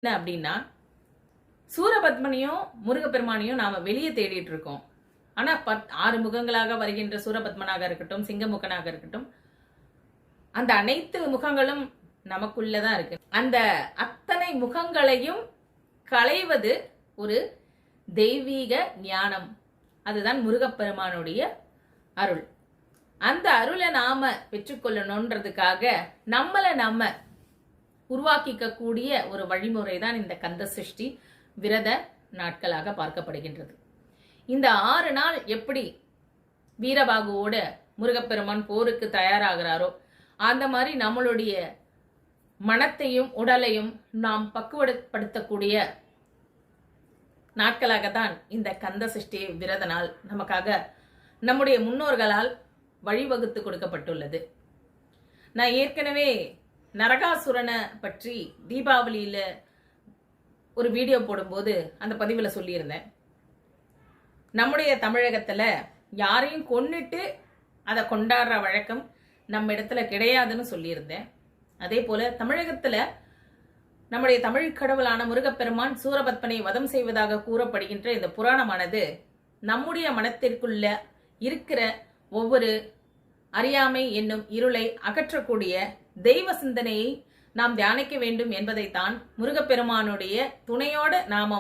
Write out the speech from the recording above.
என்ன அப்படின்னா, சூரபத்மனையும் முருகப்பெருமானையும் நாம வெளியே தேடிட்டு இருக்கோம். ஆனா 6 முகங்களாக வருகின்ற சூரபத்மனாக இருக்கட்டும், சிங்கமுகனாக இருக்கட்டும், அந்த அனைத்து முகங்களும் நமக்குள்ளதான் இருக்கு. அந்த அத்தனை முகங்களையும் களைவது ஒரு தெய்வீக ஞானம். அதுதான் முருகப்பெருமானுடைய அருள். அந்த அருளை நாம பெற்றுக்கொள்ளணுன்றதுக்காக நம்மளை நாம உருவாக்கிக்க கூடிய ஒரு வழிமுறை தான் இந்த கந்த சஷ்டி விரத நாட்களாக பார்க்கப்படுகின்றது. இந்த 6 நாள் எப்படி வீரபாகுவோட முருகப்பெருமான் போருக்கு தயாராகிறாரோ அந்த மாதிரி நம்மளுடைய மனத்தையும் உடலையும் நாம் பக்குவப்படுத்தக்கூடிய நாட்களாகத்தான் இந்த கந்த சஷ்டி விரத நாள் நமக்காக நம்முடைய முன்னோர்களால் வழிவகுத்து கொடுக்கப்பட்டுள்ளது. நான் ஏற்கனவே நரகாசுரனை பற்றி தீபாவளியில ஒரு வீடியோ போடும்போது அந்த பதிவில் சொல்லியிருந்தேன். நம்முடைய தமிழகத்துல யாரையும் கொன்னுட்டு அதை கொண்டாடுற வழக்கம் நம்ம இடத்துல கிடையாதுன்னு சொல்லியிருந்தேன். அதே போல தமிழகத்துல நம்முடைய தமிழ் கடவுளான முருகப்பெருமான் சூரபத்மனை வதம் செய்வதாக கூறப்படுகின்ற இந்த புராணமானது நம்முடைய மனத்திற்குள்ள இருக்கிற ஒவ்வொரு அறியாமை என்னும் இருளை அகற்றக்கூடிய தெய்வ சிந்தனையை நாம் தியானிக்க வேண்டும் என்பதைத்தான் முருகப்பெருமானுடைய துணையோட நாம